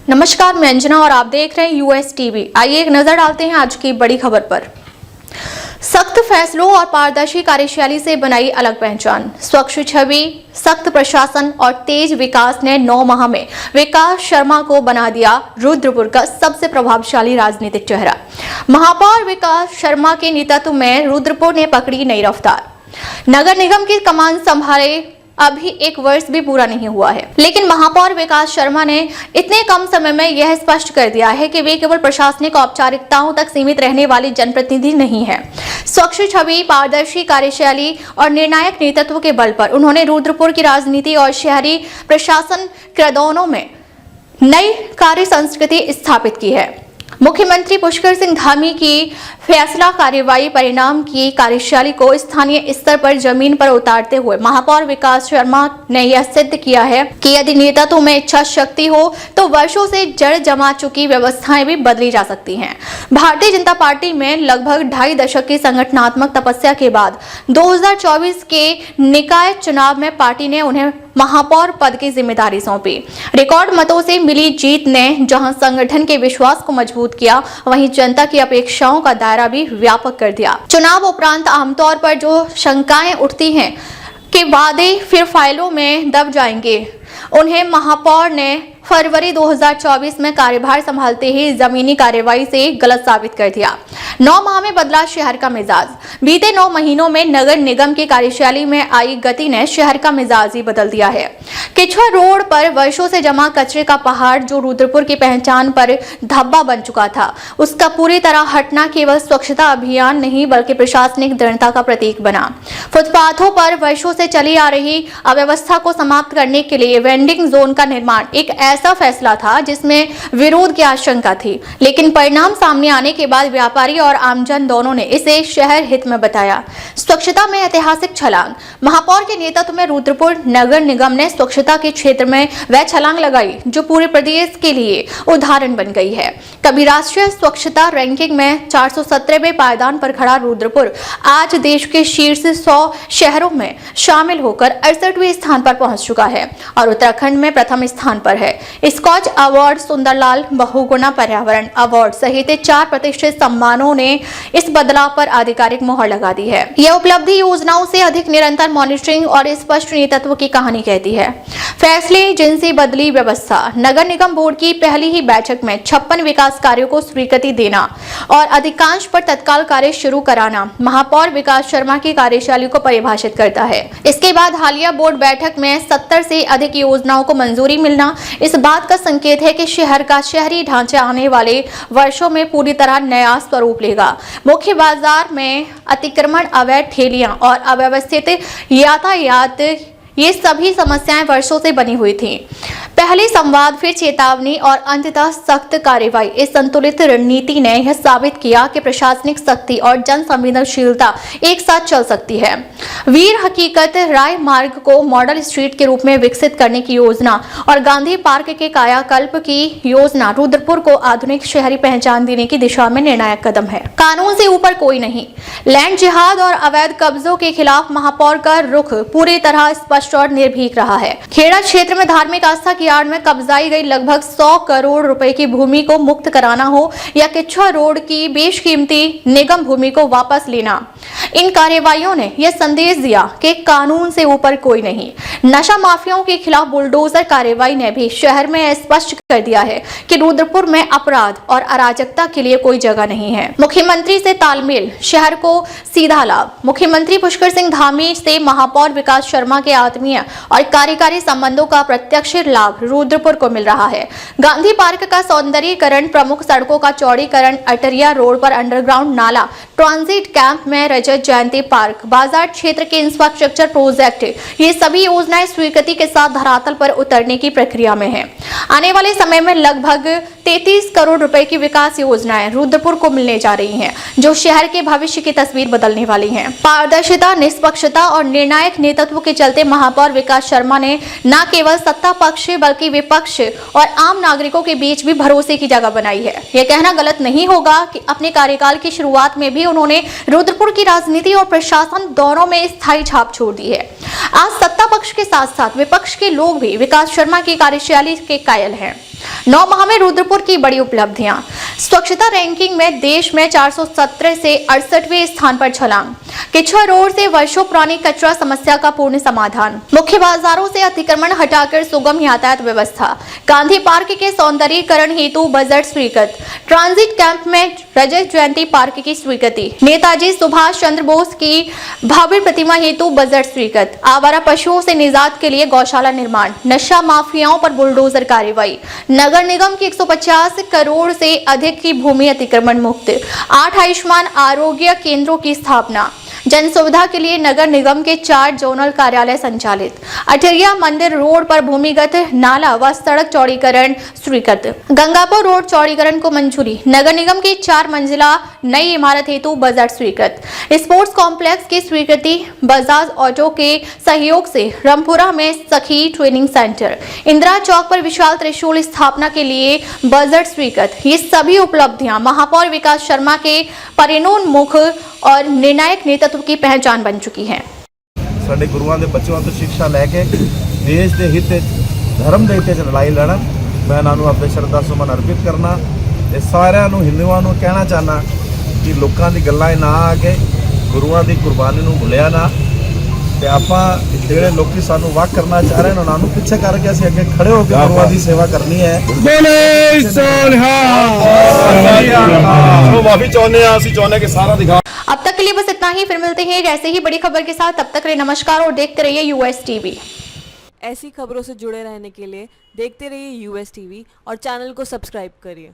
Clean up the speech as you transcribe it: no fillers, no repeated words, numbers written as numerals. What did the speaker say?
नमस्कार, मैं अंजना और आप देख रहे हैं यूएस टीवी। आइए एक नजर डालते हैं आज की बड़ी खबर पर। सख्त फैसलों और पारदर्शी कार्यशैली से बनाई अलग पहचान, स्वच्छ छवि, सख्त प्रशासन और तेज विकास ने 9 माह में विकास शर्मा को बना दिया रुद्रपुर का सबसे प्रभावशाली राजनीतिक चेहरा। महापौर विकास शर्मा के नेतृत्व में रुद्रपुर ने पकड़ी नई रफ्तार। नगर निगम की कमान संभाले अभी 1 वर्ष भी पूरा नहीं हुआ है, लेकिन महापौर विकास शर्मा ने इतने कम समय में यह स्पष्ट कर दिया है कि वे केवल प्रशासनिक औपचारिकताओं तक सीमित रहने वाली जनप्रतिनिधि नहीं है। स्वच्छ छवि, पारदर्शी कार्यशैली और निर्णायक नेतृत्व के बल पर उन्होंने रुद्रपुर की राजनीति और शहरी प्रशासन दोनों में नई कार्य संस्कृति स्थापित की है। मुख्यमंत्री पुष्कर सिंह धामी की फैसला कार्यवाही परिणाम की कार्यशैली को स्थानीय स्तर पर जमीन पर उतारते हुए महापौर विकास शर्मा ने यह सिद्ध किया है कि यदि नेतृत्व में इच्छा शक्ति हो तो वर्षों से जड़ जमा चुकी व्यवस्थाएं भी बदली जा सकती हैं। भारतीय जनता पार्टी में लगभग 2.5 दशक की संगठनात्मक तपस्या के बाद 2024 के निकाय चुनाव में पार्टी ने उन्हें महापौर पद की जिम्मेदारी सौंपी। रिकॉर्ड मतों से मिली जीत ने जहां संगठन के विश्वास को मजबूत किया, वहीं जनता की अपेक्षाओं का दायरा भी व्यापक कर दिया। चुनाव उपरांत आमतौर पर जो शंकाएं उठती हैं कि वादे फिर फाइलों में दब जाएंगे, उन्हें महापौर ने फरवरी 2024 में कार्यभार संभालते ही जमीनी कार्यवाही से गलत साबित कर दिया। 9 माह में बदला शहर का मिजाज। बीते 9 महीनों में नगर निगम की कार्यशैली में आई गति ने शहर का मिजाज ही बदल दिया है। किचवा रोड पर वर्षों से जमा कचरे का पहाड़, जो रुद्रपुर की पहचान पर धब्बा बन चुका था, उसका पूरी तरह हटना केवल स्वच्छता अभियान नहीं बल्कि प्रशासनिक दृढ़ता का प्रतीक बना। फुटपाथों पर वर्षों से चली आ रही अव्यवस्था को समाप्त करने के लिए वेंडिंग जोन का निर्माण एक ऐसा फैसला था जिसमें विरोध की आशंका थी, लेकिन परिणाम सामने आने के बाद व्यापारी और आमजन दोनों ने इसे शहर हित में बताया। स्वच्छता में ऐतिहासिक छलांग। महापौर के नेतृत्व में रुद्रपुर नगर निगम ने स्वच्छता के क्षेत्र में वह छलांग लगाई जो पूरे प्रदेश के लिए उदाहरण बन गई है। कभी राष्ट्रीय स्वच्छता रैंकिंग में 417वें पायदान पर खड़ा रुद्रपुर आज देश के शीर्ष 100 शहरों में शामिल होकर 68वें स्थान पर पहुंच चुका है और उत्तराखंड में प्रथम स्थान पर है। स्कॉच अवार्ड, सुंदरलाल बहुगुणा पर्यावरण अवार्ड सहित 4 प्रतिष्ठित सम्मानों ने इस बदलाव पर आधिकारिक मोहर लगा दी है। यह उपलब्धि योजनाओं से अधिक निरंतर मॉनिटरिंग और स्पष्ट नेतृत्व की कहानी कहती है। फैसले जिनसे बदली व्यवस्था। नगर निगम बोर्ड की पहली ही बैठक में 56 विकास कार्यों को स्वीकृति देना और अधिकांश पर तत्काल कार्य शुरू कराना महापौर विकास शर्मा की कार्यशैली को परिभाषित करता है। इसके बाद हालिया बोर्ड बैठक में 70 से अधिक योजनाओं को मंजूरी मिलना इस बात का संकेत है कि शहर का शहरी ढांचा आने वाले वर्षों में पूरी तरह नया स्वरूप लेगा। मुख्य बाजार में अतिक्रमण, अवैध ठेलियां और अव्यवस्थित यातायात, ये सभी समस्याएं वर्षों से बनी हुई थीं। पहले संवाद, फिर चेतावनी और अंततः सख्त कार्रवाई। इस संतुलित रणनीति ने यह साबित किया कि प्रशासनिक शक्ति और जन संवेदनशीलता एक साथ चल सकती है। वीर हकीकत राय मार्ग को मॉडल स्ट्रीट के रूप में विकसित करने की योजना और गांधी पार्क के कायाकल्प की योजना रुद्रपुर को आधुनिक शहरी पहचान देने की दिशा में निर्णायक कदम है। कानून से ऊपर कोई नहीं। लैंड जिहाद और अवैध कब्जों के खिलाफ महापौर का रुख पूरी तरह स्पष्ट और निर्भीक रहा है। खेड़ा क्षेत्र में धार्मिक आस्था की आड़ में कब्जाई गई लगभग 100 करोड़ रुपए की भूमि को मुक्त कराना हो या किचवा रोड की बेशकीमती निगम भूमि को वापस लेना, इन कार्यवाहियों ने यह संदेश दिया कि कानून से ऊपर कोई नहीं। नशा माफियाओं के खिलाफ बुलडोजर कार्यवाही ने भी शहर में स्पष्ट कर दिया है कि रुद्रपुर में अपराध और अराजकता के लिए कोई जगह नहीं है। मुख्यमंत्री से तालमेल, शहर को सीधा लाभ। मुख्यमंत्री पुष्कर सिंह धामी से महापौर विकास शर्मा के आत्मीय और कार्यकारी संबंधों का प्रत्यक्ष लाभ रुद्रपुर को मिल रहा है। गांधी पार्क का सौंदर्यीकरण, प्रमुख सड़कों का चौड़ीकरण, अटरिया रोड पर अंडरग्राउंड नाला, ट्रांजिट कैंप में रजत जयंती पार्क, बाजार क्षेत्र के इंफ्रास्ट्रक्चर प्रोजेक्ट, ये सभी योजनाएं स्वीकृति के साथ धरातल पर उतरने की प्रक्रिया में है। आने वाले समय में लगभग 33 करोड़ रुपए की विकास योजनाएं रुद्रपुर को मिलने जा रही हैं, जो शहर के भविष्य की तस्वीर बदलने वाली हैं। पारदर्शिता, निष्पक्षता और निर्णायक नेतृत्व के चलते महापौर विकास शर्मा ने न केवल सत्ता पक्ष बल्कि विपक्ष और आम नागरिकों के बीच भी भरोसे की जगह बनाई है। यह कहना गलत नहीं होगा कि अपने कार्यकाल की शुरुआत में भी उन्होंने रुद्रपुर की राजनीति और प्रशासन दोनों में स्थायी छाप छोड़ दी है। आज सत्ता पक्ष के साथ साथ विपक्ष के लोग भी विकास शर्मा की कार्यशैली के कायल हैं। 9 माह में रुद्रपुर की बड़ी उपलब्धियां, स्वच्छता रैंकिंग में देश में 417 से 68वें स्थान पर छलांग, किचुआ रोड से वर्षों पुरानी कचरा समस्या का पूर्ण समाधान, मुख्य बाजारों से अतिक्रमण हटाकर सुगम यातायात व्यवस्था, गांधी पार्क के सौंदर्यीकरण हेतु बजट स्वीकृत, ट्रांजिट कैंप में रजत जयंती पार्क की स्वीकृति, नेताजी सुभाष चंद्र बोस की भव्य प्रतिमा हेतु बजट स्वीकृत, आवारा पशुओं से निजात के लिए गौशाला निर्माण, नशा माफियाओं पर बुलडोजर कार्रवाई, नगर निगम की 150 करोड़ से अधिक की भूमि अतिक्रमण मुक्त, 8 आयुष्मान आरोग्य केंद्रों की स्थापना, जन सुविधा के लिए नगर निगम के 4 जोनल कार्यालय संचालित, अठरिया मंदिर रोड पर भूमिगत नाला व सड़क चौड़ीकरण स्वीकृत, गंगापुर रोड चौड़ीकरण को मंजूरी, नगर निगम की 4 मंजिला नई इमारत हेतु बजट स्वीकृत, स्पोर्ट्स कॉम्प्लेक्स की स्वीकृति, बजाज ऑटो के सहयोग से रामपुरा में सखी ट्रेनिंग सेंटर, इंदिरा चौक पर विशाल त्रिशूल स्थापना के लिए बजट स्वीकृत। ये सभी उपलब्धियां महापौर विकास शर्मा के परिणोन्मुख और निर्णायक नेतृत्व की पहचान बन चुकी है। ਸਾਡੇ ਗੁਰੂਆਂ ਦੇ ਬੱਚਿਆਂ ਤੋਂ ਸਿੱਖਿਆ ਲੈ ਕੇ ਦੇਸ਼ ਦੇ ਹਿੱਤ ਵਿੱਚ ਧਰਮ ਦੇ ਹਿੱਤ ਵਿੱਚ ਲੜਾਈ ਲੜਨ ਮੈਂ ਇਹਨਾਂ ਨੂੰ ਆਪਣੇ ਸ਼ਰਧਾ ਸੁਮਨ ਅਰਪਿਤ ਕਰਨਾ ਤੇ ਸਾਰਿਆਂ ਨੂੰ ਹਿੰਦੂਆਂ ਨੂੰ ਕਹਿਣਾ ਚਾਹਨਾ ਕਿ ਲੋਕਾਂ ਦੀ ਗੱਲਾਂ 'ਚ ਨਾ ਆ ਕੇ ਗੁਰੂਆਂ ਦੀ ਕੁਰਬਾਨੀ ਨੂੰ ਭੁੱਲਿਆ ਨਾ ਤੇ ਆਪਾਂ ਜਿਹੜੇ ਲੋਕੀ ਸਾਨੂੰ ਵਾਕ ਕਰਨਾ ਚਾਹ ਰਹੇ ਨੇ ਉਹਨਾਂ ਨੂੰ ਪਿੱਛੇ ਕਰਕੇ ਅਸੀਂ ਅੱਗੇ ਖੜੇ ਹੋ ਕੇ ਗੁਰੂਆਂ ਦੀ ਸੇਵਾ ਕਰਨੀ ਹੈ। ਬੋਲੇ ਸੋਨਿਹਾ ਉਹ ਮਾਫੀ ਚਾਹੁੰਦੇ ਆ ਅਸੀਂ ਚਾਹੁੰਦੇ ਕਿ ਸਾਰਾ ਦਿਖਾ। अब तक के लिए बस इतना ही, फिर मिलते हैं ऐसे ही बड़ी खबर के साथ। तब तक के लिए नमस्कार और देखते रहिए यूएस टीवी। ऐसी खबरों से जुड़े रहने के लिए देखते रहिए यूएस टीवी और चैनल को सब्सक्राइब करिए।